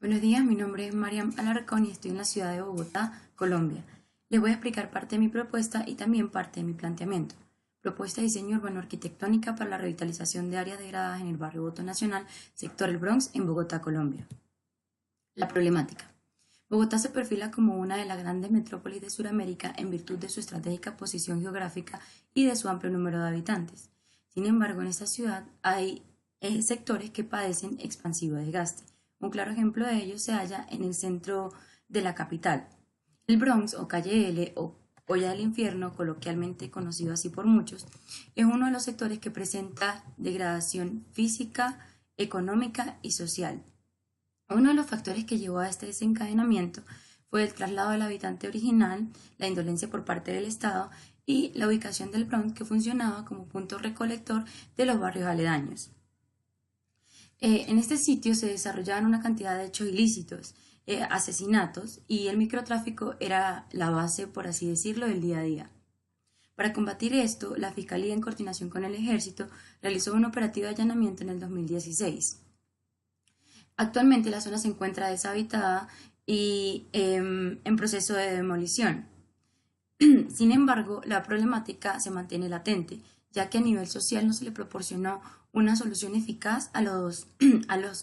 Buenos días, mi nombre es Mariam Alarcón y estoy en la ciudad de Bogotá, Colombia. Les voy a explicar parte de mi propuesta y también parte de mi planteamiento. Propuesta de diseño urbano arquitectónica para la revitalización de áreas degradadas en el barrio Voto Nacional, sector El Bronx, en Bogotá, Colombia. La problemática. Bogotá se perfila como una de las grandes metrópolis de Sudamérica en virtud de su estratégica posición geográfica y de su amplio número de habitantes. Sin embargo, en esta ciudad hay sectores que padecen expansivo desgaste. Un claro ejemplo de ello se halla en el centro de la capital. El Bronx o Calle L o Olla del Infierno, coloquialmente conocido así por muchos, es uno de los sectores que presenta degradación física, económica y social. Uno de los factores que llevó a este desencadenamiento fue el traslado del habitante original, la indolencia por parte del Estado y la ubicación del Bronx, que funcionaba como punto recolector de los barrios aledaños. En este sitio se desarrollaban una cantidad de hechos ilícitos, asesinatos, y el microtráfico era la base, por así decirlo, del día a día. Para combatir esto, la Fiscalía, en coordinación con el Ejército, realizó un operativo de allanamiento en el 2016. Actualmente la zona se encuentra deshabitada y en proceso de demolición. Sin embargo, la problemática se mantiene latente, ya que a nivel social no se le proporcionó una solución eficaz a los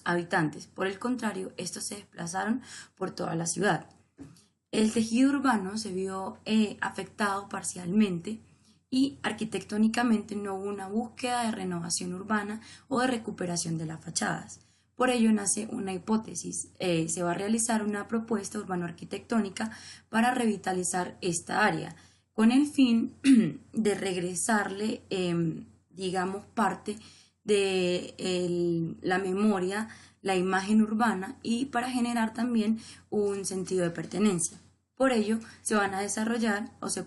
habitantes. Por el contrario, estos se desplazaron por toda la ciudad. El tejido urbano se vio afectado parcialmente y arquitectónicamente no hubo una búsqueda de renovación urbana o de recuperación de las fachadas. Por ello nace una hipótesis. Se va a realizar una propuesta urbano-arquitectónica para revitalizar esta área, con el fin de regresarle, digamos, parte de la memoria, la imagen urbana y para generar también un sentido de pertenencia. Por ello, se van a desarrollar o se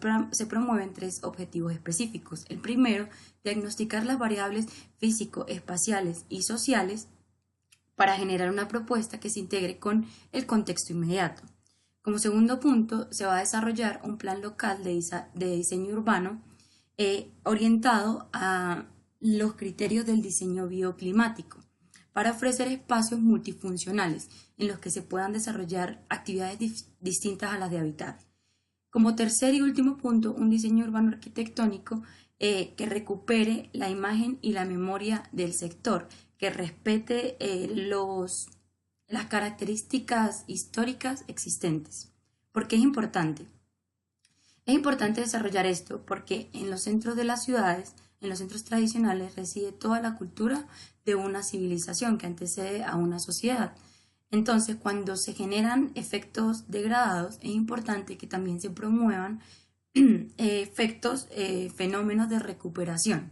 promueven tres objetivos específicos. El primero, diagnosticar las variables físico, espaciales y sociales para generar una propuesta que se integre con el contexto inmediato. Como segundo punto, se va a desarrollar un plan local de diseño urbano orientado a los criterios del diseño bioclimático para ofrecer espacios multifuncionales en los que se puedan desarrollar actividades distintas a las de habitar. Como tercer y último punto, un diseño urbano arquitectónico que recupere la imagen y la memoria del sector, que respete las características históricas existentes. ¿Por qué es importante? Es importante desarrollar esto porque en los centros de las ciudades, en los centros tradicionales, reside toda la cultura de una civilización que antecede a una sociedad. Entonces, cuando se generan efectos degradados, es importante que también se promuevan fenómenos de recuperación.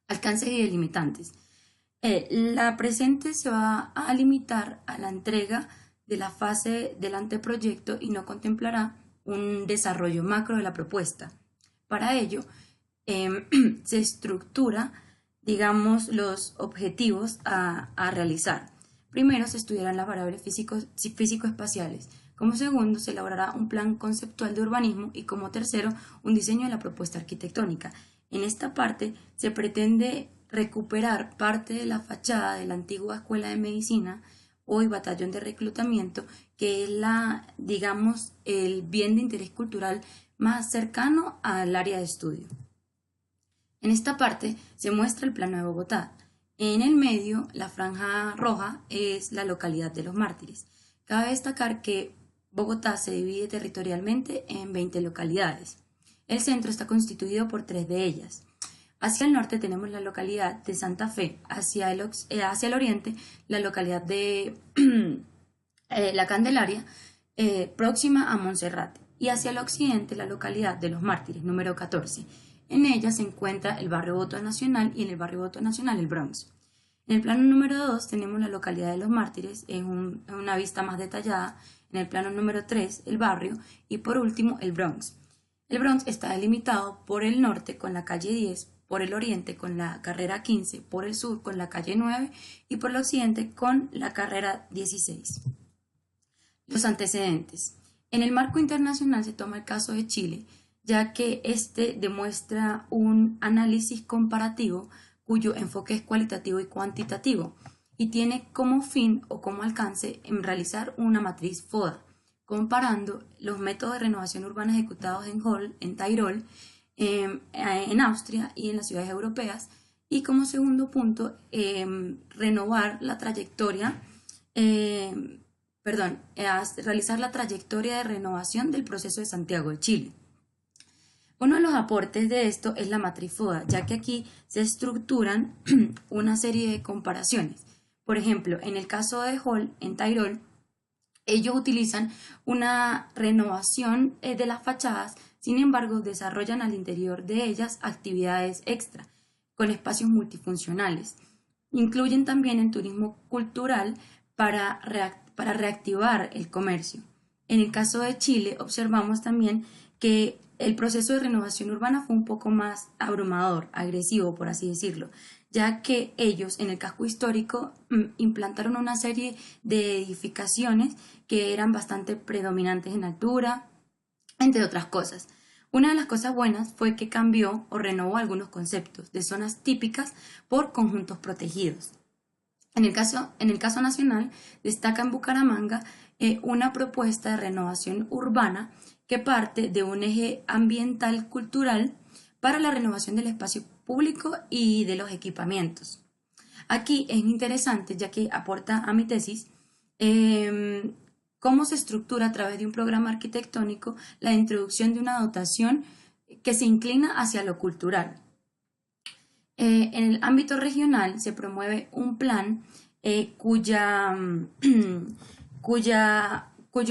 Alcances y delimitantes. La presente se va a limitar a la entrega de la fase del anteproyecto y no contemplará un desarrollo macro de la propuesta. Para ello, se estructura, digamos, los objetivos a realizar. Primero, se estudiarán las variables físico-espaciales. Como segundo, se elaborará un plan conceptual de urbanismo y como tercero, un diseño de la propuesta arquitectónica. En esta parte se pretende recuperar parte de la fachada de la antigua Escuela de Medicina, hoy Batallón de Reclutamiento, que es digamos, el bien de interés cultural más cercano al área de estudio. En esta parte se muestra el plano de Bogotá. En el medio, la franja roja es la localidad de Los Mártires. Cabe destacar que Bogotá se divide territorialmente en 20 localidades. El centro está constituido por 3 de ellas. Hacia el norte tenemos la localidad de Santa Fe, hacia el oriente la localidad de La Candelaria, próxima a Monserrate, y hacia el occidente la localidad de Los Mártires, número 14. En ella se encuentra el barrio Voto Nacional y en el barrio Voto Nacional el Bronx. En el plano número 2 tenemos la localidad de Los Mártires en una vista más detallada. En el plano número 3 el barrio y por último el Bronx. El Bronx está delimitado por el norte con la calle 10, por el oriente con la carrera 15, por el sur con la calle 9 y por el occidente con la carrera 16. Los antecedentes. En el marco internacional se toma el caso de Chile, ya que este demuestra un análisis comparativo cuyo enfoque es cualitativo y cuantitativo. y tiene como fin o como alcance en realizar una matriz FODA, comparando los métodos de renovación urbana ejecutados en Tirol, en Austria y en las ciudades europeas, y como segundo punto, renovar la trayectoria, realizar la trayectoria de renovación del proceso de Santiago de Chile. Uno de los aportes de esto es la matriz FODA, ya que aquí se estructuran una serie de comparaciones. Por ejemplo, en el caso de Hall, en Tirol, ellos utilizan una renovación de las fachadas, sin embargo, desarrollan al interior de ellas actividades extra, con espacios multifuncionales. Incluyen también el turismo cultural para reactivar el comercio. En el caso de Chile, observamos también que el proceso de renovación urbana fue un poco más abrumador, agresivo, por así decirlo, ya que ellos en el casco histórico implantaron una serie de edificaciones que eran bastante predominantes en altura, entre otras cosas. Una de las cosas buenas fue que cambió o renovó algunos conceptos de zonas típicas por conjuntos protegidos. En el caso nacional, destaca en Bucaramanga una propuesta de renovación urbana que parte de un eje ambiental cultural para la renovación del espacio público y de los equipamientos. Aquí es interesante, ya que aporta a mi tesis, cómo se estructura a través de un programa arquitectónico la introducción de una dotación que se inclina hacia lo cultural. En el ámbito regional se promueve un plan cuyo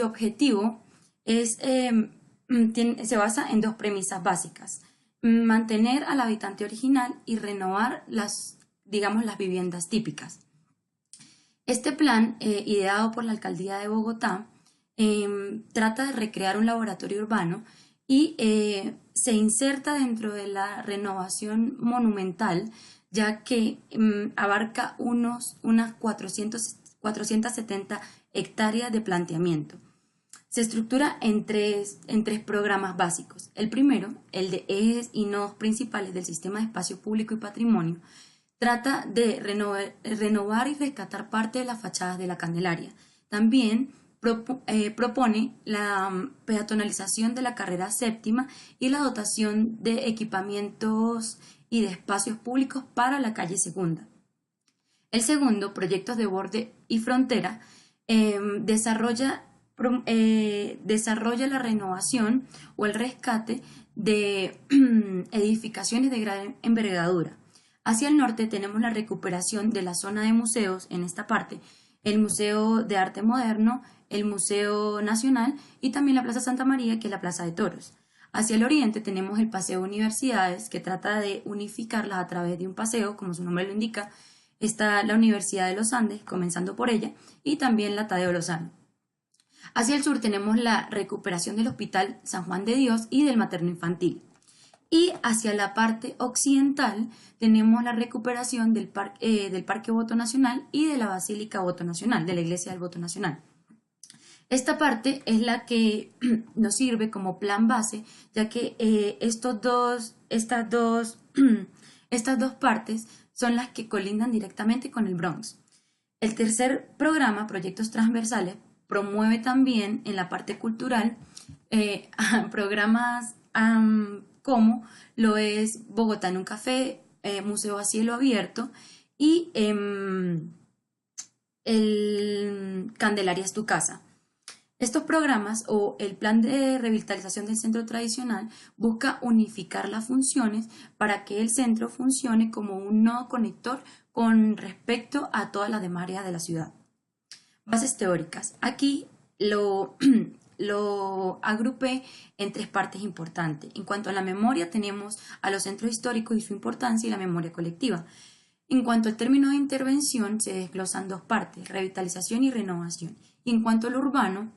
objetivo se basa en dos premisas básicas: mantener al habitante original y renovar las viviendas típicas. Este plan, ideado por la Alcaldía de Bogotá, trata de recrear un laboratorio urbano y se inserta dentro de la renovación monumental, ya que abarca unas 470 hectáreas de planteamiento. Se estructura en tres programas básicos. El primero, el de ejes y nodos principales del sistema de espacio público y patrimonio, trata de renovar y rescatar parte de las fachadas de la Candelaria. También propone la peatonalización de la carrera séptima y la dotación de equipamientos y de espacios públicos para la calle segunda. El segundo, proyectos de borde y frontera, desarrolla la renovación o el rescate de edificaciones de gran envergadura. Hacia el norte tenemos la recuperación de la zona de museos, en esta parte, el Museo de Arte Moderno, el Museo Nacional y también la Plaza Santa María, que es la Plaza de Toros. Hacia el oriente tenemos el Paseo Universidades, que trata de unificarlas a través de un paseo, como su nombre lo indica. Está la Universidad de los Andes, comenzando por ella, y también la Tadeo Lozano. Hacia el sur tenemos la recuperación del Hospital San Juan de Dios y del Materno Infantil. Y hacia la parte occidental tenemos la recuperación del Parque Voto Nacional y de la Basílica Voto Nacional, de la Iglesia del Voto Nacional. Esta parte es la que nos sirve como plan base, ya que estas dos partes son las que colindan directamente con el Bronx. El tercer programa, Proyectos Transversales, promueve también en la parte cultural programas como lo es Bogotá en un café, Museo a cielo abierto y el Candelaria es tu casa. Estos programas o el plan de revitalización del centro tradicional busca unificar las funciones para que el centro funcione como un nodo conector con respecto a todas las demás áreas de la ciudad. Bases teóricas. Aquí lo agrupé en tres partes importantes. En cuanto a la memoria, tenemos a los centros históricos y su importancia y la memoria colectiva. En cuanto al término de intervención, se desglosan dos partes: revitalización y renovación. Y en cuanto al urbano,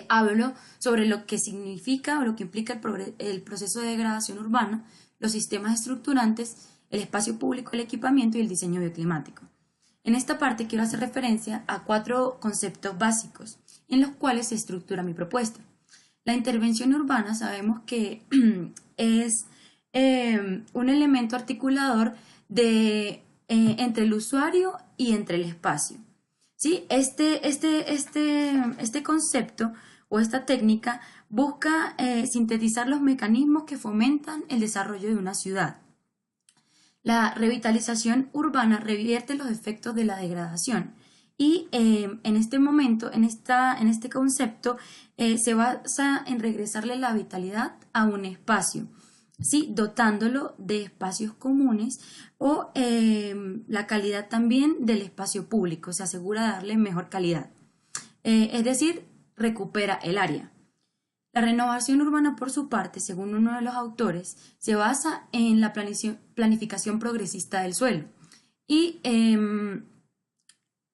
hablo sobre lo que significa o lo que implica el proceso de degradación urbana, los sistemas estructurantes, el espacio público, el equipamiento y el diseño bioclimático. En esta parte quiero hacer referencia a 4 conceptos básicos en los cuales se estructura mi propuesta. La intervención urbana sabemos que es un elemento articulador de entre el usuario y entre el espacio. ¿Sí? Este concepto o esta técnica busca sintetizar los mecanismos que fomentan el desarrollo de una ciudad. La revitalización urbana revierte los efectos de la degradación y en este momento, en este concepto, se basa en regresarle la vitalidad a un espacio, ¿sí? Dotándolo de espacios comunes o la calidad también del espacio público, se asegura darle mejor calidad. Es decir, recupera el área. La renovación urbana, por su parte, según uno de los autores, se basa en la planificación progresista del suelo y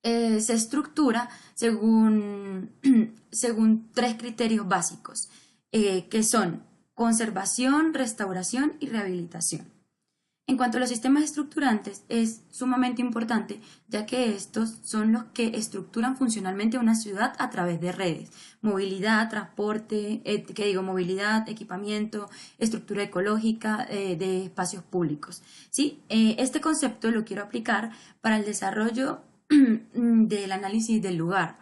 se estructura según, según tres criterios básicos, que son conservación, restauración y rehabilitación. En cuanto a los sistemas estructurantes, es sumamente importante, ya que estos son los que estructuran funcionalmente una ciudad a través de redes, movilidad, transporte, movilidad, equipamiento, estructura ecológica de espacios públicos. ¿Sí? Este concepto lo quiero aplicar para el desarrollo del análisis del lugar,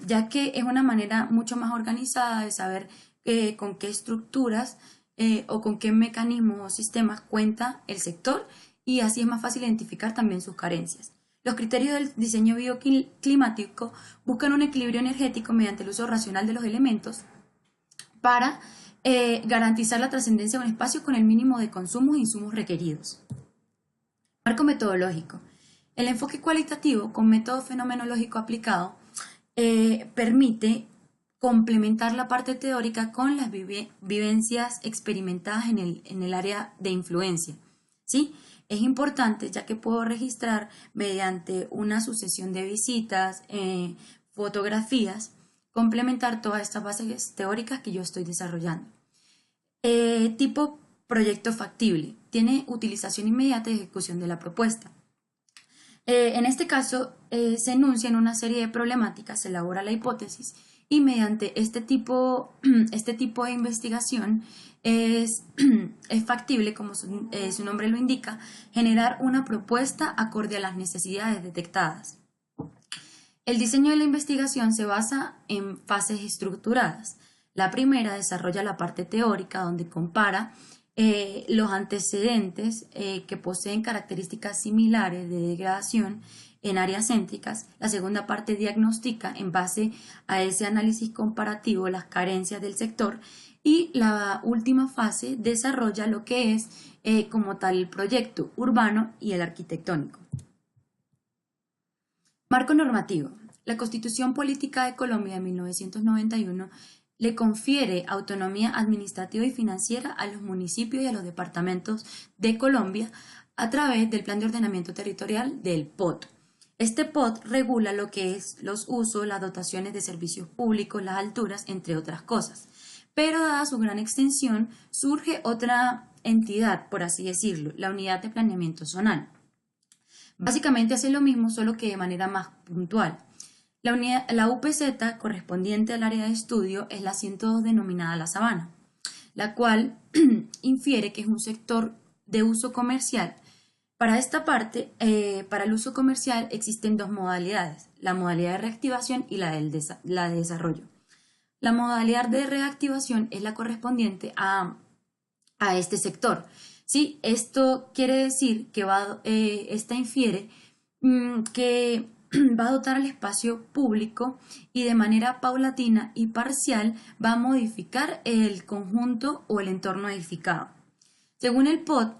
ya que es una manera mucho más organizada de saber con qué estructuras o con qué mecanismos o sistemas cuenta el sector, y así es más fácil identificar también sus carencias. Los criterios del diseño bioclimático buscan un equilibrio energético mediante el uso racional de los elementos para garantizar la trascendencia de un espacio con el mínimo de consumos e insumos requeridos. Marco metodológico. El enfoque cualitativo con método fenomenológico aplicado permite complementar la parte teórica con las vivencias experimentadas en el área de influencia. ¿Sí? Es importante, ya que puedo registrar mediante una sucesión de visitas, fotografías, complementar todas estas bases teóricas que yo estoy desarrollando. Tipo proyecto factible. Tiene utilización inmediata y ejecución de la propuesta. En este caso, se enuncian una serie de problemáticas, se elabora la hipótesis y mediante este tipo de investigación es factible, como su nombre lo indica, generar una propuesta acorde a las necesidades detectadas. El diseño de la investigación se basa en fases estructuradas. La primera desarrolla la parte teórica, donde compara los antecedentes que poseen características similares de degradación en áreas céntricas. La segunda parte diagnostica en base a ese análisis comparativo las carencias del sector, y la última fase desarrolla lo que es como tal el proyecto urbano y el arquitectónico. Marco normativo. La Constitución Política de Colombia de 1991 le confiere autonomía administrativa y financiera a los municipios y a los departamentos de Colombia a través del Plan de Ordenamiento Territorial del POT. Este POT regula lo que es los usos, las dotaciones de servicios públicos, las alturas, entre otras cosas. Pero dada su gran extensión, surge otra entidad, por así decirlo, la Unidad de Planeamiento Zonal. Básicamente hace lo mismo, solo que de manera más puntual. La UPZ, correspondiente al área de estudio, es la 102 denominada La Sabana, la cual infiere que es un sector de uso comercial. Para esta parte, para el uso comercial existen dos modalidades, la modalidad de reactivación y la de desarrollo. La modalidad de reactivación es la correspondiente a este sector. ¿Sí? Esto quiere decir que esta infiere que va a dotar al espacio público y de manera paulatina y parcial va a modificar el conjunto o el entorno edificado. Según el POT,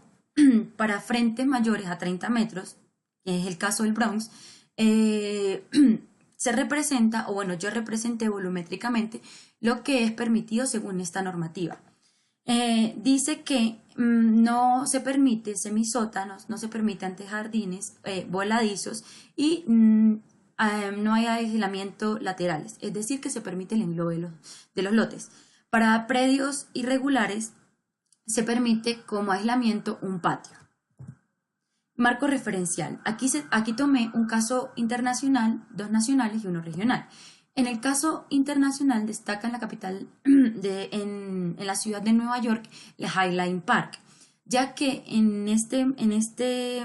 para frentes mayores a 30 metros, que es el caso del Bronx, se representa, o bueno, yo representé volumétricamente lo que es permitido según esta normativa. Dice que no se permite semisótanos, no se permite antejardines voladizos y no hay aislamiento laterales, es decir, que se permite el englobe de los lotes. Para predios irregulares se permite como aislamiento un patio. Marco referencial. Aquí tomé un caso internacional, dos nacionales y uno regional. En el caso internacional destaca en la capital, en la ciudad de Nueva York, el Highline Park, ya que en este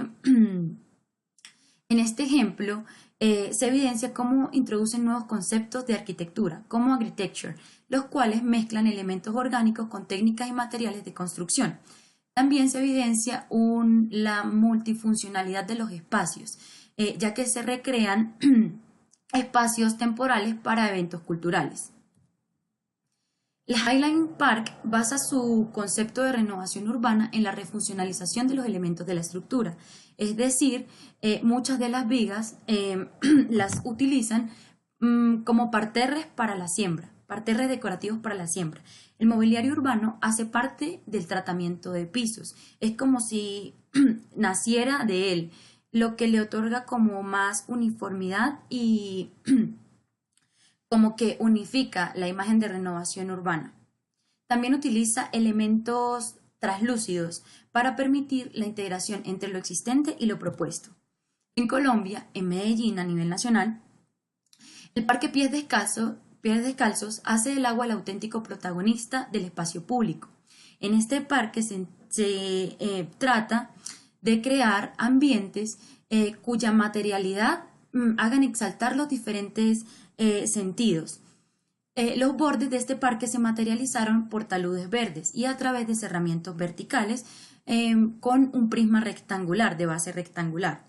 ejemplo se evidencia cómo introducen nuevos conceptos de arquitectura, como architecture, los cuales mezclan elementos orgánicos con técnicas y materiales de construcción. También se evidencia la multifuncionalidad de los espacios, ya que se recrean espacios temporales para eventos culturales. El Highline Park basa su concepto de renovación urbana en la refuncionalización de los elementos de la estructura, es decir, muchas de las vigas las utilizan como parterres para la siembra, parterres decorativos para la siembra. El mobiliario urbano hace parte del tratamiento de pisos, es como si naciera de él, lo que le otorga como más uniformidad y como que unifica la imagen de renovación urbana. También utiliza elementos translúcidos para permitir la integración entre lo existente y lo propuesto. En Colombia, en Medellín a nivel nacional, el Parque Pies Descalzos hace del agua el auténtico protagonista del espacio público. En este parque se trata de crear ambientes cuya materialidad hagan exaltar los diferentes sentidos. Los bordes de este parque se materializaron por taludes verdes y a través de cerramientos verticales con un prisma rectangular, de base rectangular.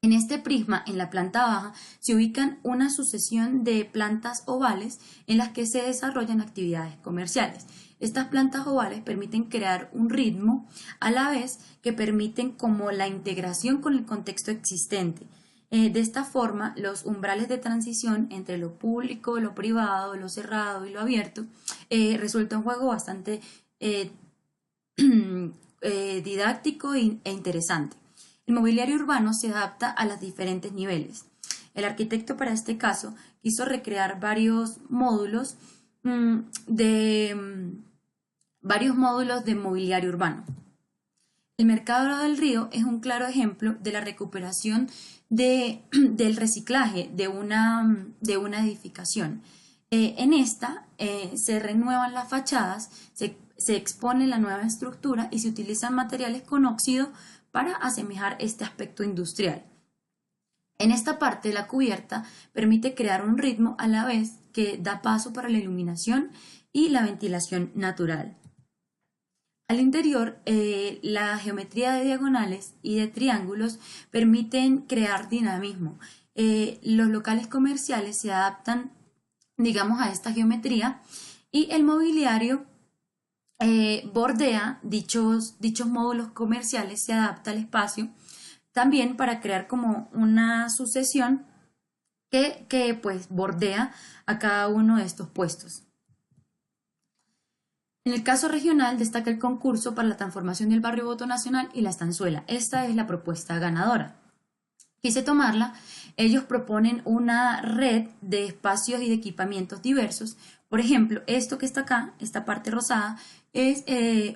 En este prisma, en la planta baja, se ubican una sucesión de plantas ovales en las que se desarrollan actividades comerciales. Estas plantas ovales permiten crear un ritmo a la vez que permiten como la integración con el contexto existente. De esta forma, los umbrales de transición entre lo público, lo privado, lo cerrado y lo abierto resulta un juego bastante didáctico e interesante. El mobiliario urbano se adapta a los diferentes niveles. El arquitecto para este caso quiso recrear varios módulos de mobiliario urbano. El Mercado del Río es un claro ejemplo de la recuperación del reciclaje de una edificación. En esta se renuevan las fachadas, se expone la nueva estructura y se utilizan materiales con óxido para asemejar este aspecto industrial. En esta parte, la cubierta permite crear un ritmo a la vez que da paso para la iluminación y la ventilación natural. Al interior, la geometría de diagonales y de triángulos permiten crear dinamismo. Los locales comerciales se adaptan, digamos, a esta geometría y el mobiliario bordea dichos módulos comerciales, se adapta al espacio también para crear como una sucesión que pues bordea a cada uno de estos puestos. En el caso regional destaca el concurso para la transformación del barrio Voto Nacional y La Estanzuela. Esta es la propuesta ganadora. Quise tomarla. Ellos proponen una red de espacios y de equipamientos diversos. Por ejemplo, esto que está acá, esta parte rosada, es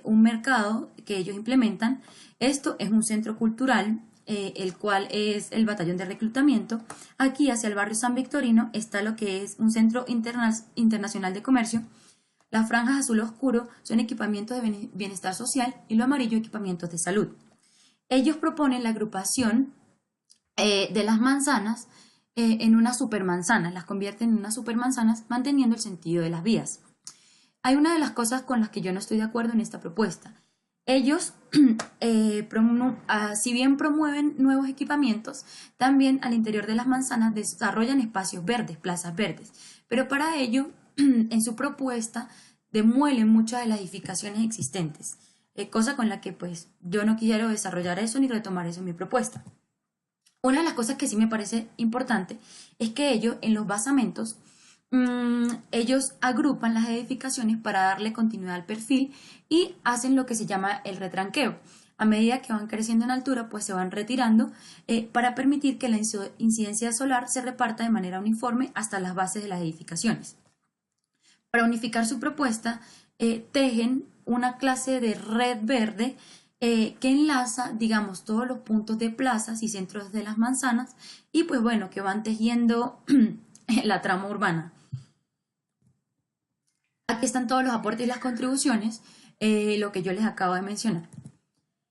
un mercado que ellos implementan. Esto es un centro cultural, el cual es el batallón de reclutamiento. Aquí hacia el barrio San Victorino está lo que es un centro internacional de comercio. Las franjas azul oscuro son equipamientos de bienestar social y lo amarillo equipamientos de salud. Ellos proponen la agrupación de las manzanas en una supermanzana, las convierten en unas supermanzanas manteniendo el sentido de las vías. Hay una de las cosas con las que yo no estoy de acuerdo en esta propuesta. Ellos, si bien promueven nuevos equipamientos, también al interior de las manzanas desarrollan espacios verdes, plazas verdes, pero para ello, en su propuesta, demuelen muchas de las edificaciones existentes, cosa con la que pues yo no quiero desarrollar eso ni retomar eso en mi propuesta. Una de las cosas que sí me parece importante es que ellos en los basamentos ellos agrupan las edificaciones para darle continuidad al perfil y hacen lo que se llama el retranqueo. A medida que van creciendo en altura, pues se van retirando para permitir que la incidencia solar se reparta de manera uniforme hasta las bases de las edificaciones. Para unificar su propuesta, tejen una clase de red verde que enlaza, digamos, todos los puntos de plazas y centros de las manzanas y pues bueno, que van tejiendo la trama urbana. Aquí están todos los aportes y las contribuciones, lo que yo les acabo de mencionar.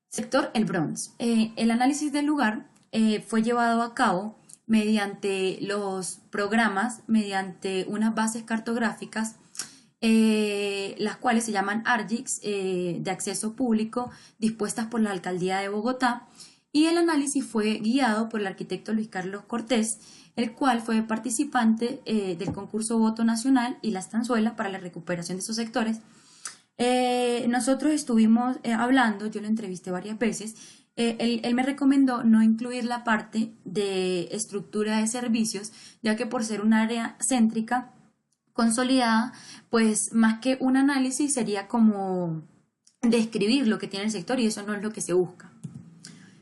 Sector El Bronx. El análisis del lugar fue llevado a cabo mediante los programas, mediante unas bases cartográficas, las cuales se llaman ARGICS, de acceso público, dispuestas por la Alcaldía de Bogotá, y el análisis fue guiado por el arquitecto Luis Carlos Cortés, el cual fue participante del concurso Voto Nacional y la estanzuela para la recuperación de esos sectores. Nosotros estuvimos hablando, yo lo entrevisté varias veces. Él me recomendó no incluir la parte de estructura de servicios, ya que por ser un área céntrica consolidada, pues más que un análisis sería como describir lo que tiene el sector, y eso no es lo que se busca.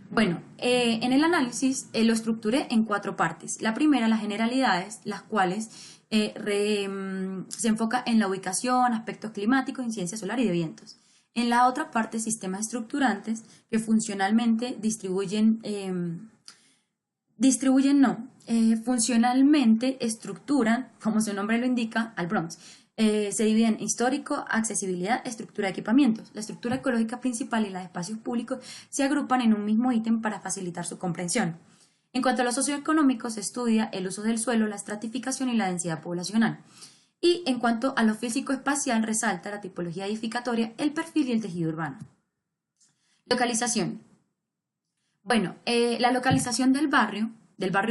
Bueno, en el análisis lo estructuré en 4 partes. La primera, las generalidades, las cuales se enfoca en la ubicación, aspectos climáticos, incidencia solar y de vientos. En la otra parte, sistemas estructurantes que funcionalmente funcionalmente estructuran, como su nombre lo indica, al Bronx. Se dividen en histórico, accesibilidad, estructura de equipamientos. La estructura ecológica principal y la de espacios públicos se agrupan en un mismo ítem para facilitar su comprensión. En cuanto a lo socioeconómico, se estudia el uso del suelo, la estratificación y la densidad poblacional. Y en cuanto a lo físico-espacial, resalta la tipología edificatoria, el perfil y el tejido urbano. Localización. Bueno, la localización del barrio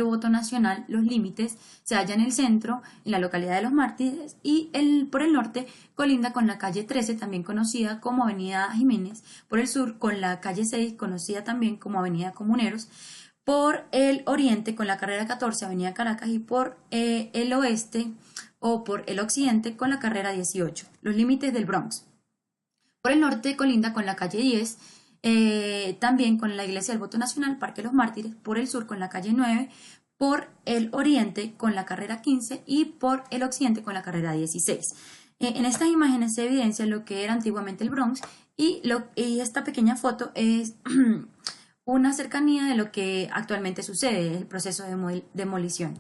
Voto Nacional, los límites, se halla en el centro, en la localidad de Los Mártires, y por el norte colinda con la calle 13, también conocida como Avenida Jiménez, por el sur con la calle 6, conocida también como Avenida Comuneros, por el oriente con la carrera 14, Avenida Caracas, y por el oeste o por el occidente con la carrera 18, los límites del Bronx. Por el norte colinda con la calle 10, también con la iglesia del Voto Nacional, Parque Los Mártires, por el sur con la calle 9, por el oriente con la carrera 15 y por el occidente con la carrera 16. En estas imágenes se evidencia lo que era antiguamente el Bronx, y esta pequeña foto es una cercanía de lo que actualmente sucede, el proceso de demolición.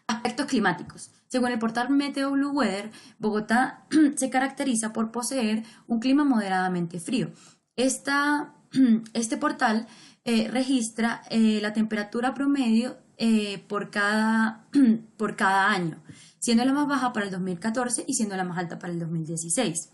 Aspectos climáticos. Según el portal Meteo Blue Weather, Bogotá se caracteriza por poseer un clima moderadamente frío. Este portal registra la temperatura promedio por cada año, siendo la más baja para el 2014 y siendo la más alta para el 2016.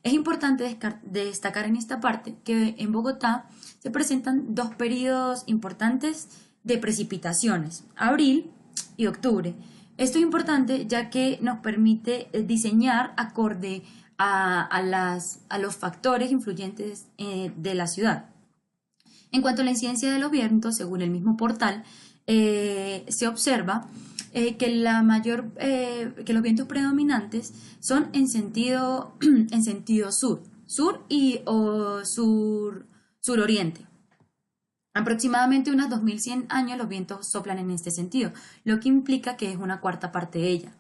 Es importante destacar en esta parte que en Bogotá se presentan 2 periodos importantes de precipitaciones, abril y octubre. Esto es importante ya que nos permite diseñar acorde a los factores influyentes de la ciudad. En cuanto a la incidencia de los vientos, según el mismo portal, se observa que los vientos predominantes son en sentido sur y suroriente. Aproximadamente unos 2100 años los vientos soplan en este sentido, lo que implica que es una 1/4 parte de ella.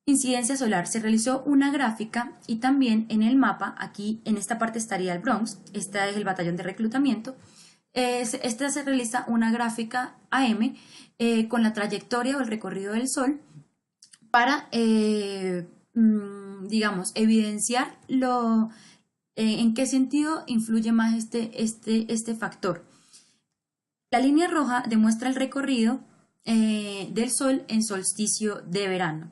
Incidencia solar. Se realizó una gráfica y también en el mapa, aquí en esta parte estaría el Bronx, este es el batallón de reclutamiento. Esta se realiza una gráfica AM con la trayectoria o el recorrido del Sol para, digamos, evidenciar en qué sentido influye más este factor. La línea roja demuestra el recorrido del Sol en solsticio de verano,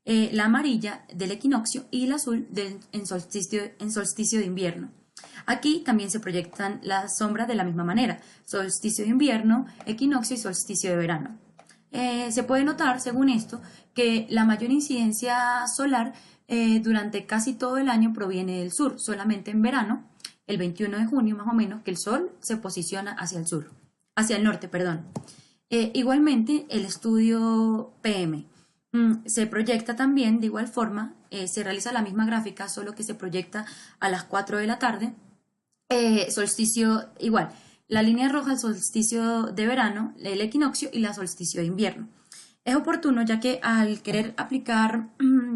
la amarilla del equinoccio y el azul en solsticio de invierno. Aquí también se proyectan las sombras de la misma manera, solsticio de invierno, equinoccio y solsticio de verano. Se puede notar, según esto, que la mayor incidencia solar durante casi todo el año proviene del sur, solamente en verano, el 21 de junio más o menos, que el sol se posiciona hacia el norte, perdón. Igualmente, el estudio PM se proyecta también de igual forma, se realiza la misma gráfica, solo que se proyecta a las 4 de la tarde, solsticio igual, la línea roja, el solsticio de verano, el equinoccio y la solsticio de invierno. Es oportuno ya que al querer aplicar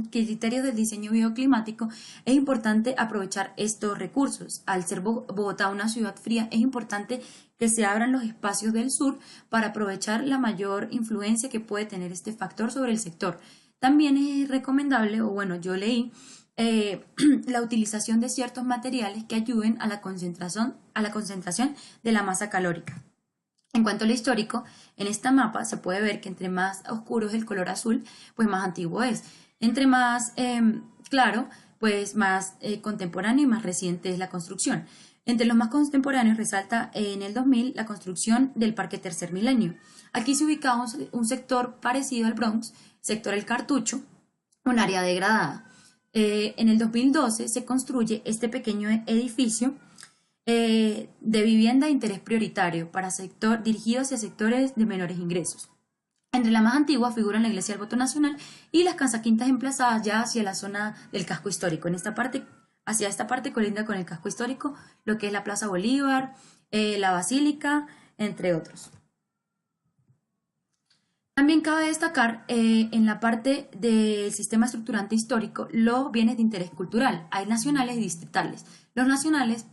criterios del diseño bioclimático es importante aprovechar estos recursos. Al ser Bogotá una ciudad fría, es importante que se abran los espacios del sur para aprovechar la mayor influencia que puede tener este factor sobre el sector. También es recomendable, o bueno, yo leí la utilización de ciertos materiales que ayuden a la concentración de la masa calórica. En cuanto a lo histórico, en este mapa se puede ver que entre más oscuro es el color azul, pues más antiguo es. Entre más claro, pues más contemporáneo y más reciente es la construcción. Entre los más contemporáneos resalta en el 2000 la construcción del Parque Tercer Milenio. Aquí se ubicaba un sector parecido al Bronx, sector El Cartucho, un área degradada. En el 2012 se construye este pequeño edificio de vivienda de interés prioritario dirigido hacia sectores de menores ingresos. Entre la más antigua figuran la Iglesia del Voto Nacional y las casas quintas emplazadas ya hacia la zona del casco histórico. Hacia esta parte colinda con el casco histórico, lo que es la Plaza Bolívar, la Basílica, entre otros. También cabe destacar en la parte del sistema estructurante histórico los bienes de interés cultural. Hay nacionales y distritales. Los nacionales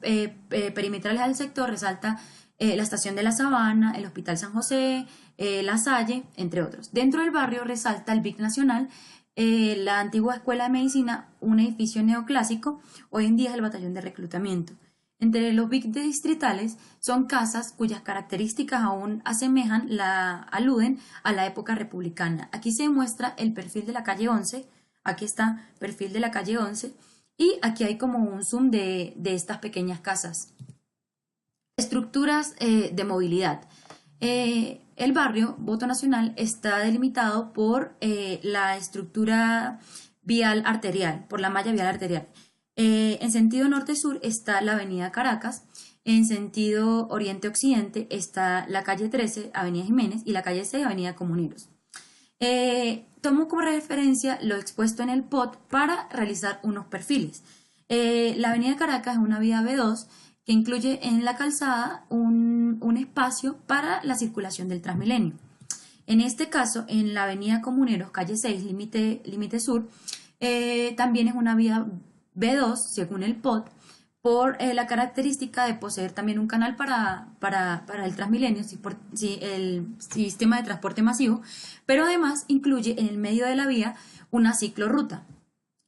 perimetrales al sector resalta la Estación de la Sabana, el Hospital San José, La Salle, entre otros. Dentro del barrio resalta el BIC Nacional, la antigua Escuela de Medicina, un edificio neoclásico, hoy en día es el Batallón de Reclutamiento. Entre los BIC distritales son casas cuyas características aún aluden a la época republicana. Aquí se muestra el perfil de la calle 11, aquí está perfil de la calle 11 y aquí hay como un zoom de estas pequeñas casas. Estructuras de movilidad. El barrio Voto Nacional está delimitado por la estructura vial arterial, por la malla vial arterial. En sentido norte-sur está la avenida Caracas, en sentido oriente-occidente está la calle 13, avenida Jiménez, y la calle 6, avenida Comuneros. Tomo como referencia lo expuesto en el POT para realizar unos perfiles. La avenida Caracas es una vía B2 que incluye en la calzada un espacio para la circulación del Transmilenio. En este caso, en la avenida Comuneros, calle 6, límite sur, también es una vía B2, según el POT, por la característica de poseer también un canal para el Transmilenio, el sistema de transporte masivo, pero además incluye en el medio de la vía una ciclorruta.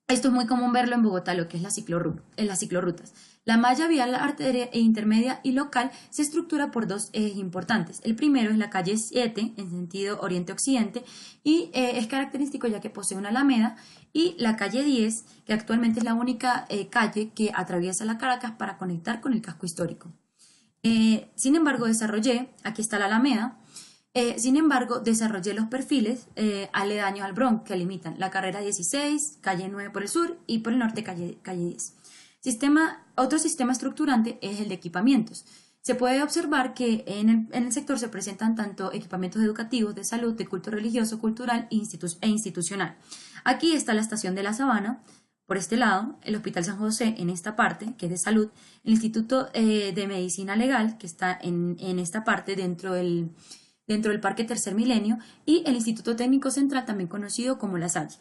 Esto es muy común verlo en Bogotá, lo que es las ciclorrutas. La malla vial arteria e intermedia y local se estructura por dos ejes importantes. El primero es la calle 7, en sentido oriente-occidente, y es característico ya que posee una alameda, y la calle 10, que actualmente es la única calle que atraviesa la Caracas para conectar con el casco histórico. Sin embargo, aquí está la alameda, desarrollé los perfiles aledaños al Bronx que limitan la carrera 16, calle 9 por el sur y por el norte calle 10. Otro sistema estructurante es el de equipamientos. Se puede observar que en el sector se presentan tanto equipamientos educativos, de salud, de culto religioso, cultural e institucional. Aquí está la Estación de la Sabana, por este lado, el Hospital San José en esta parte, que es de salud, el Instituto de Medicina Legal, que está en esta parte dentro del Parque Tercer Milenio, y el Instituto Técnico Central, también conocido como La Salle.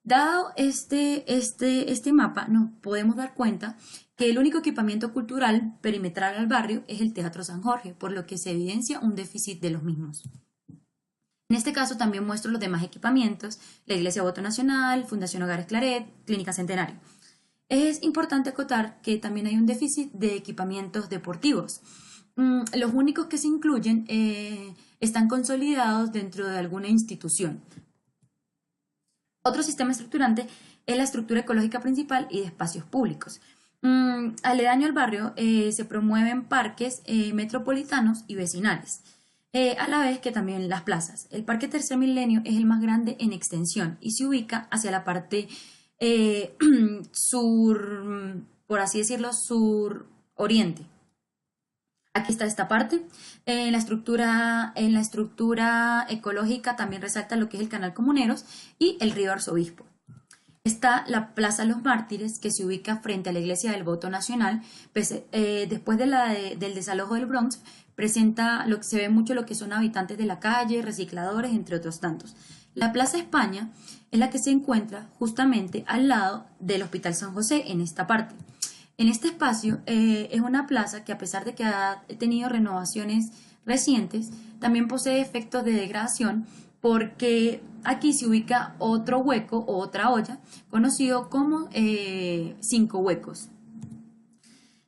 Dado este mapa, nos podemos dar cuenta que el único equipamiento cultural perimetral al barrio es el Teatro San Jorge, por lo que se evidencia un déficit de los mismos. En este caso también muestro los demás equipamientos, la Iglesia Voto Nacional, Fundación Hogares Claret, Clínica Centenario. Es importante acotar que también hay un déficit de equipamientos deportivos. Los únicos que se incluyen están consolidados dentro de alguna institución. Otro sistema estructurante es la estructura ecológica principal y de espacios públicos. Aledaño al barrio se promueven parques metropolitanos y vecinales, a la vez que también las plazas. El Parque Tercer Milenio es el más grande en extensión y se ubica hacia la parte sur, por así decirlo, sur-oriente. Aquí está esta parte. En la estructura ecológica también resalta lo que es el Canal Comuneros y el río Arzobispo. Está la Plaza Los Mártires, que se ubica frente a la Iglesia del Voto Nacional. Después del desalojo del Bronx, se ve mucho lo que son habitantes de la calle, recicladores, entre otros tantos. La Plaza España es la que se encuentra justamente al lado del Hospital San José, en esta parte. En este espacio es una plaza que, a pesar de que ha tenido renovaciones recientes, también posee efectos de degradación porque aquí se ubica otro hueco o otra olla conocido como 5 huecos.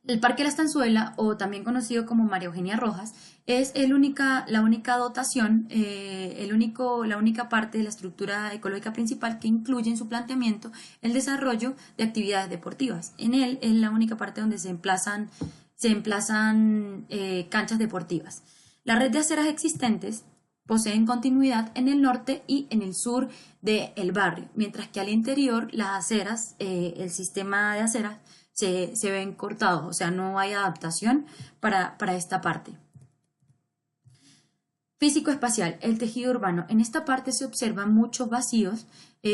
El Parque La Estanzuela, o también conocido como María Eugenia Rojas, es la única dotación, la única parte de la estructura ecológica principal que incluye en su planteamiento el desarrollo de actividades deportivas. En él es la única parte donde se emplazan canchas deportivas. La red de aceras existentes poseen continuidad en el norte y en el sur del barrio, mientras que al interior las aceras, el sistema de aceras, se ven cortados, o sea, no hay adaptación para esta parte. Físico-espacial, el tejido urbano. En esta parte se observan muchos vacíos.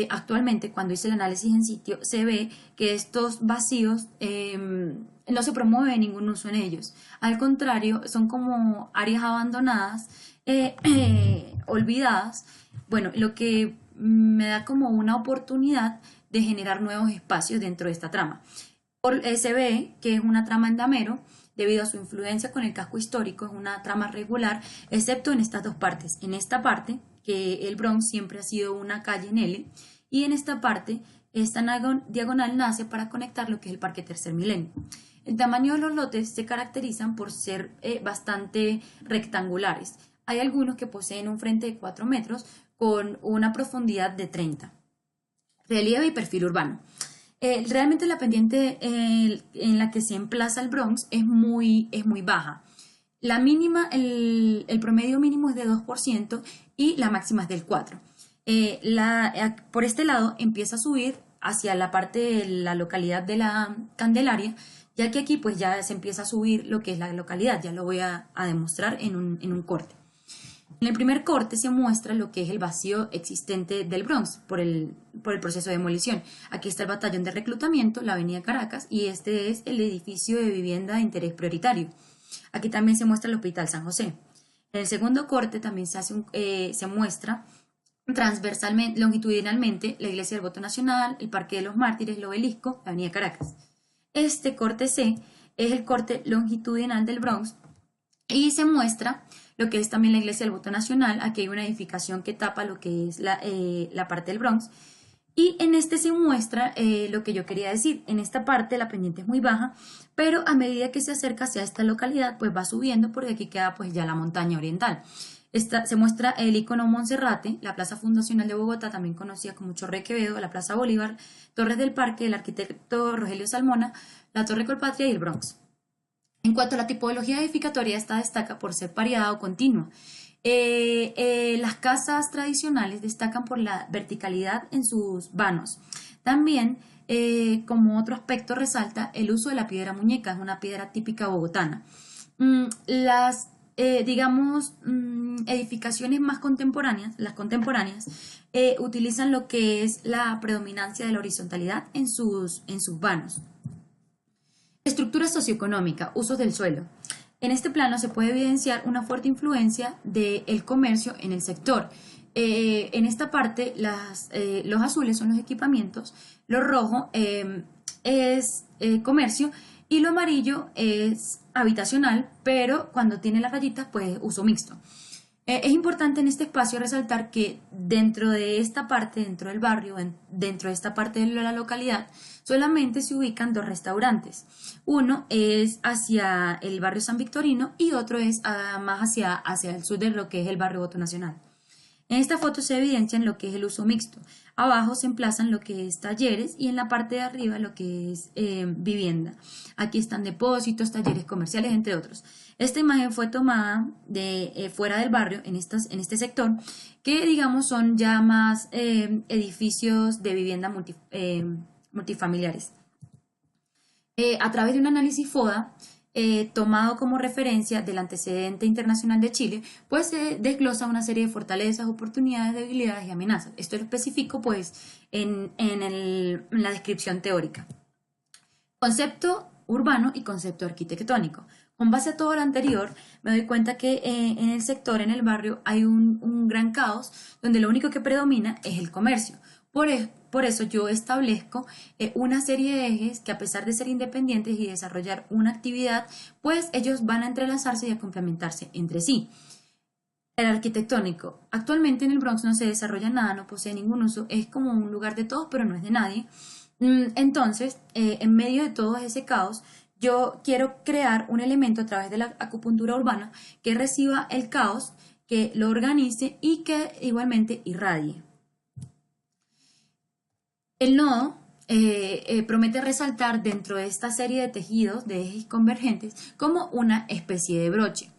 Actualmente, cuando hice el análisis en sitio, se ve que estos vacíos no se promueve ningún uso en ellos. Al contrario, son como áreas abandonadas, olvidadas. Bueno, lo que me da como una oportunidad de generar nuevos espacios dentro de esta trama. Se ve que es una trama en damero debido a su influencia con el casco histórico, es una trama regular, excepto en estas dos partes. En esta parte, que el Bronx siempre ha sido una calle en L, y en esta parte, esta diagonal nace para conectar lo que es el Parque Tercer Milenio. El tamaño de los lotes se caracterizan por ser bastante rectangulares. Hay algunos que poseen un frente de 4 metros con una profundidad de 30. Relieve y perfil urbano. Realmente la pendiente en la que se emplaza el Bronx es muy baja. La mínima, el promedio mínimo es de 2% y la máxima es del 4%. Por este lado empieza a subir hacia la parte de la localidad de la Candelaria, ya que aquí pues ya se empieza a subir lo que es la localidad, ya lo voy a demostrar en un corte. En el primer corte se muestra lo que es el vacío existente del Bronx por el proceso de demolición. Aquí está el batallón de reclutamiento, la avenida Caracas, y este es el edificio de vivienda de interés prioritario. Aquí también se muestra el Hospital San José. En el segundo corte también se muestra transversalmente, longitudinalmente, la Iglesia del Voto Nacional, el Parque de los Mártires, el Obelisco, la avenida Caracas. Este corte C es el corte longitudinal del Bronx y se muestra lo que es también la Iglesia del Voto Nacional. Aquí hay una edificación que tapa lo que es la parte del Bronx. Y en este se muestra lo que yo quería decir. En esta parte la pendiente es muy baja, pero a medida que se acerca hacia esta localidad, pues va subiendo porque aquí queda pues ya la montaña oriental. Se muestra el icono Monserrate, la Plaza Fundacional de Bogotá, también conocida como Chorre Quevedo, la Plaza Bolívar, Torres del Parque, el arquitecto Rogelio Salmona, la Torre Colpatria y el Bronx. En cuanto a la tipología edificatoria, esta destaca por ser variada o continua. Las casas tradicionales destacan por la verticalidad en sus vanos. También, como otro aspecto, resalta el uso de la piedra muñeca, es una piedra típica bogotana. Las edificaciones más contemporáneas, las contemporáneas, utilizan lo que es la predominancia de la horizontalidad en sus vanos. Estructura socioeconómica, usos del suelo. En este plano se puede evidenciar una fuerte influencia del comercio en el sector. En esta parte, los azules son los equipamientos, lo rojo es comercio y lo amarillo es habitacional, pero cuando tiene las rayitas, pues uso mixto. Es importante en este espacio resaltar que dentro de esta parte, dentro del barrio, dentro de esta parte de la localidad, solamente se ubican 2 restaurantes. Uno es hacia el barrio San Victorino y otro es más hacia el sur de lo que es el barrio Voto Nacional. En esta foto se evidencian lo que es el uso mixto. Abajo se emplazan lo que es talleres y en la parte de arriba lo que es vivienda. Aquí están depósitos, talleres comerciales, entre otros. Esta imagen fue tomada de fuera del barrio, en este sector, que digamos son ya más edificios de vivienda multifamiliares. A través de un análisis FODA, tomado como referencia del antecedente internacional de Chile, pues se desglosa una serie de fortalezas, oportunidades, debilidades y amenazas. Esto lo especifico pues en la descripción teórica. Concepto urbano y concepto arquitectónico. Con base a todo lo anterior, me doy cuenta que en el sector, en el barrio, hay un gran caos donde lo único que predomina es el comercio. Por eso yo establezco una serie de ejes que, a pesar de ser independientes y desarrollar una actividad, pues ellos van a entrelazarse y a complementarse entre sí. El arquitectónico. Actualmente en el Bronx no se desarrolla nada, no posee ningún uso, es como un lugar de todos, pero no es de nadie. Entonces, en medio de todo ese caos, yo quiero crear un elemento a través de la acupuntura urbana que reciba el caos, que lo organice y que igualmente irradie. El nodo promete resaltar dentro de esta serie de tejidos de ejes convergentes como una especie de broche.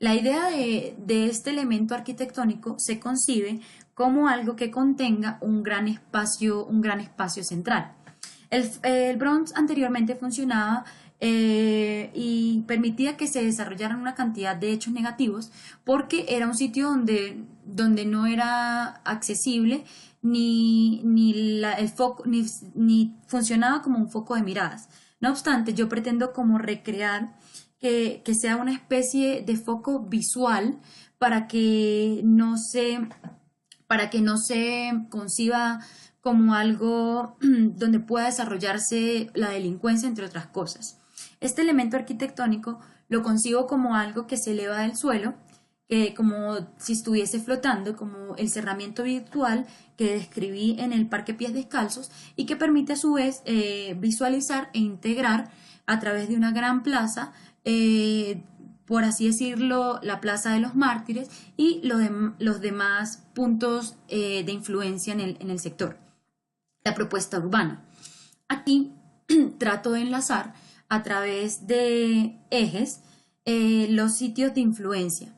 La idea de este elemento arquitectónico se concibe como algo que contenga un gran espacio central. El Bronx anteriormente funcionaba y permitía que se desarrollaran una cantidad de hechos negativos porque era un sitio donde no era accesible el foco, ni funcionaba como un foco de miradas. No obstante, yo pretendo como recrear que sea una especie de foco visual para para que no se conciba como algo donde pueda desarrollarse la delincuencia, entre otras cosas. Este elemento arquitectónico lo concibo como algo que se eleva del suelo, que como si estuviese flotando, como el cerramiento virtual que describí en el Parque Pies Descalzos y que permite a su vez visualizar e integrar a través de una gran plaza, por así decirlo, la Plaza de los Mártires y los demás puntos de influencia en el sector. La propuesta urbana. Aquí trato de enlazar a través de ejes los sitios de influencia.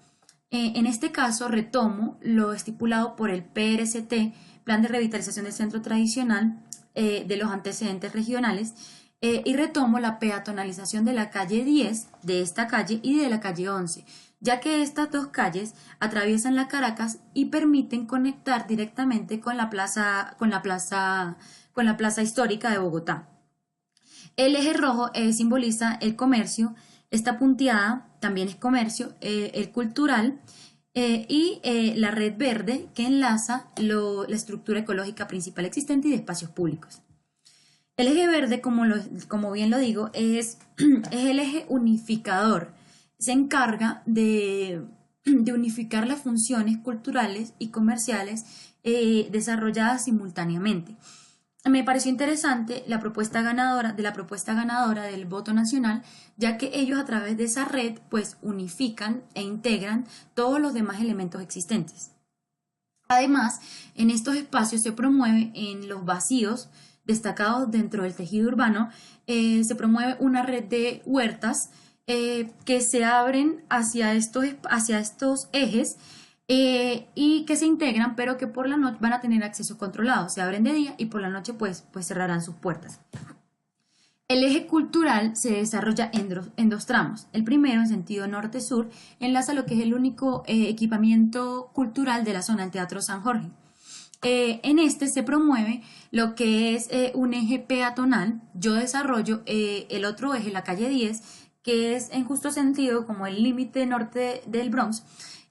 En este caso retomo lo estipulado por el PRCT, Plan de Revitalización del Centro Tradicional, de los antecedentes regionales, y retomo la peatonalización de la calle 10, de esta calle y de la calle 11, ya que estas dos calles atraviesan la Caracas y permiten conectar directamente con la plaza histórica de Bogotá. El eje rojo simboliza el comercio, esta punteada también es comercio, el cultural y la red verde que enlaza la estructura ecológica principal existente y de espacios públicos. El eje verde, como bien lo digo, es el eje unificador. Se encarga de unificar las funciones culturales y comerciales desarrolladas simultáneamente. Me pareció interesante la propuesta ganadora del voto nacional, ya que ellos a través de esa red pues unifican e integran todos los demás elementos existentes. Además, en estos espacios se promueve en los vacíos destacados dentro del tejido urbano, se promueve una red de huertas que se abren hacia estos ejes y que se integran, pero que por la noche van a tener acceso controlado. Se abren de día y por la noche pues cerrarán sus puertas. El eje cultural se desarrolla en dos tramos. El primero, en sentido norte-sur, enlaza lo que es el único equipamiento cultural de la zona, el Teatro San Jorge. En este se promueve lo que es un eje peatonal. Yo desarrollo el otro eje, la calle 10, que es en justo sentido como el límite norte del Bronx,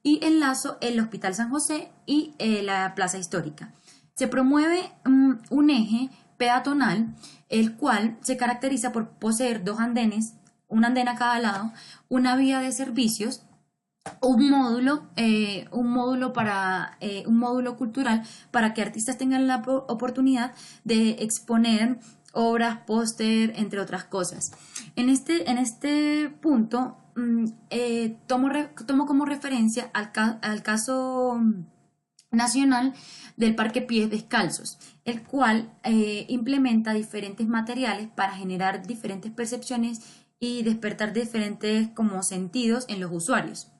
y enlazo el Hospital San José y la Plaza Histórica. Se promueve un eje peatonal, el cual se caracteriza por poseer dos andenes, un andén a cada lado, una vía de servicios, un módulo cultural para que artistas tengan la oportunidad de exponer obras, póster, entre otras cosas. En este punto tomo como referencia al caso nacional del Parque Pies Descalzos, el cual implementa diferentes materiales para generar diferentes percepciones y despertar diferentes como sentidos en los usuarios.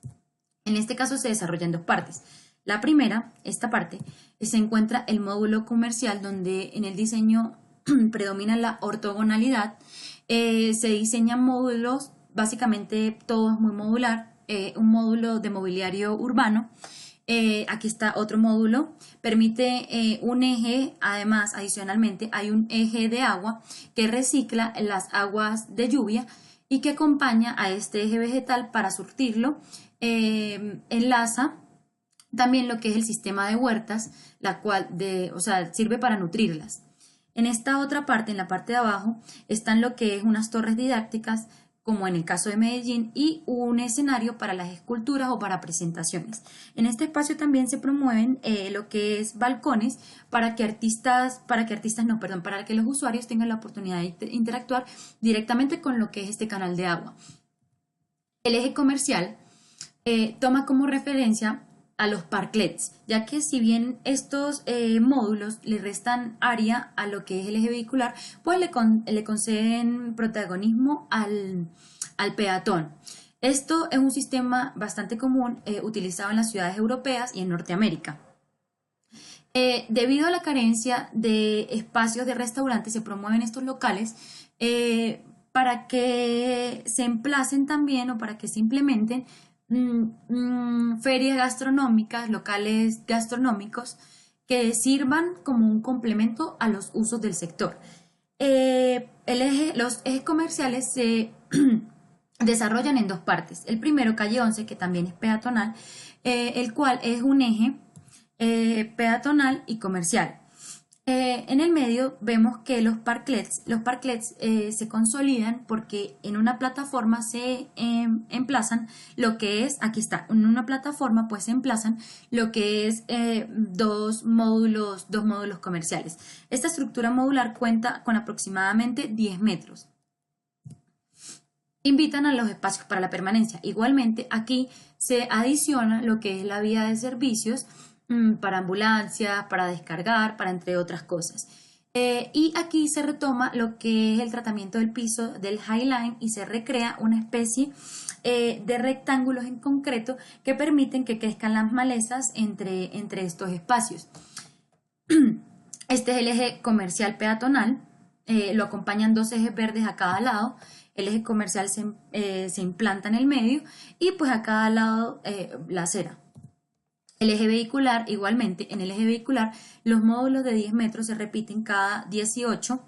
En este caso se desarrolla en dos partes. La primera, esta parte, se encuentra el módulo comercial, donde en el diseño predomina la ortogonalidad. Se diseñan módulos, básicamente todo es muy modular, un módulo de mobiliario urbano. Aquí está otro módulo, permite un eje, además adicionalmente hay un eje de agua que recicla las aguas de lluvia y que acompaña a este eje vegetal para surtirlo. Enlaza también lo que es el sistema de huertas, la cual sirve para nutrirlas. En esta otra parte, en la parte de abajo, están lo que es unas torres didácticas como en el caso de Medellín, y un escenario para las esculturas o para presentaciones. En este espacio también se promueven lo que es balcones para que para que los usuarios tengan la oportunidad de interactuar directamente con lo que es este canal de agua. El eje comercial toma como referencia a los parklets, ya que si bien estos módulos le restan área a lo que es el eje vehicular, pues le conceden protagonismo al peatón. Esto es un sistema bastante común utilizado en las ciudades europeas y en Norteamérica. Debido a la carencia de espacios de restaurantes, se promueven estos locales para que se emplacen también o para que se implementen ferias gastronómicas, locales gastronómicos que sirvan como un complemento a los usos del sector. Los ejes comerciales se desarrollan en dos partes. El primero, calle 11, que también es peatonal, el cual es un eje peatonal y comercial. En el medio vemos que los parklets se consolidan porque en una plataforma se emplazan lo que es, aquí está, en una plataforma pues se emplazan lo que es dos módulos comerciales. Esta estructura modular cuenta con aproximadamente 10 metros. Invitan a los espacios para la permanencia. Igualmente aquí se adiciona lo que es la vía de servicios para ambulancias, para descargar, para entre otras cosas. Y aquí se retoma lo que es el tratamiento del piso del Highline y se recrea una especie de rectángulos en concreto que permiten que crezcan las malezas entre estos espacios. Este es el eje comercial peatonal, lo acompañan dos ejes verdes a cada lado. El eje comercial se implanta en el medio y pues a cada lado la acera. El eje vehicular, igualmente, en el eje vehicular los módulos de 10 metros se repiten cada 18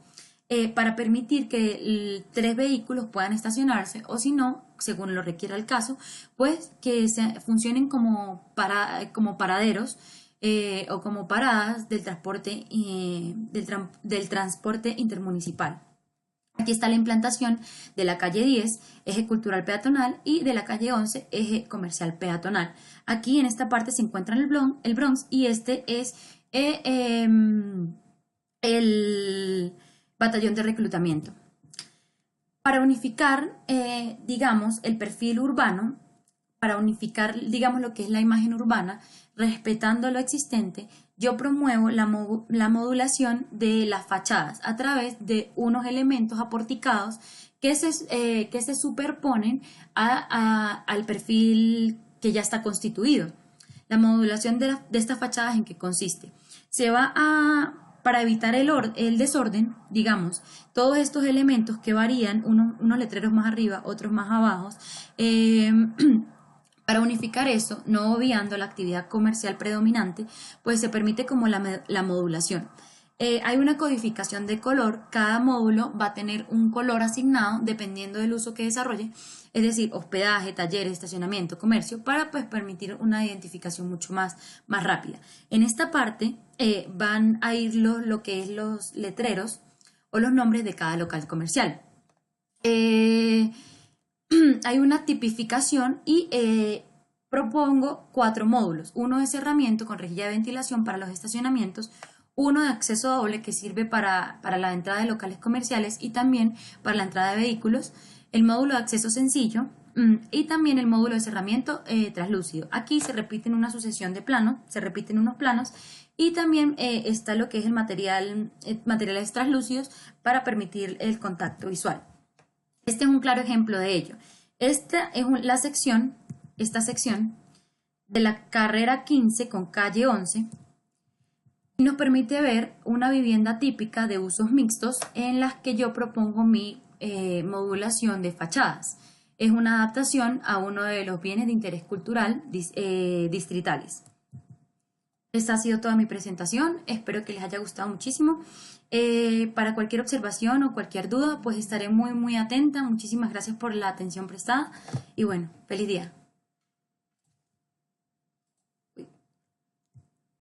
para permitir que 3 vehículos puedan estacionarse o si no, según lo requiera el caso, pues que funcionen como paraderos o como paradas del transporte intermunicipal. Aquí está la implantación de la calle 10, eje cultural peatonal, y de la calle 11, eje comercial peatonal. Aquí en esta parte se encuentra el Bronx y este es el batallón de reclutamiento. Para unificar, digamos, el perfil urbano, para unificar, digamos, lo que es la imagen urbana, respetando lo existente, yo promuevo la modulación de las fachadas a través de unos elementos aporticados que se superponen al perfil que ya está constituido. La modulación de estas fachadas, ¿en qué consiste? Para evitar el desorden, digamos, todos estos elementos que varían, unos letreros más arriba, otros más abajo, para unificar eso, no obviando la actividad comercial predominante, pues se permite como la modulación. Hay una codificación de color, cada módulo va a tener un color asignado dependiendo del uso que desarrolle, es decir, hospedaje, talleres, estacionamiento, comercio, para pues permitir una identificación mucho más rápida. En esta parte van a ir lo que es los letreros o los nombres de cada local comercial. Hay una tipificación y propongo 4 módulos. Uno de cerramiento con rejilla de ventilación para los estacionamientos, uno de acceso doble que sirve para la entrada de locales comerciales y también para la entrada de vehículos, el módulo de acceso sencillo y también el módulo de cerramiento translúcido. Aquí se repiten una sucesión de planos, se repiten unos planos y también está lo que es el materiales translúcidos para permitir el contacto visual. Este es un claro ejemplo de ello. Esta es esta sección de la carrera 15 con calle 11 y nos permite ver una vivienda típica de usos mixtos en las que yo propongo mi modulación de fachadas. Es una adaptación a uno de los bienes de interés cultural distritales. Esta ha sido toda mi presentación, espero que les haya gustado muchísimo. Para cualquier observación o cualquier duda, pues estaré muy atenta. Muchísimas gracias por la atención prestada y bueno, feliz día.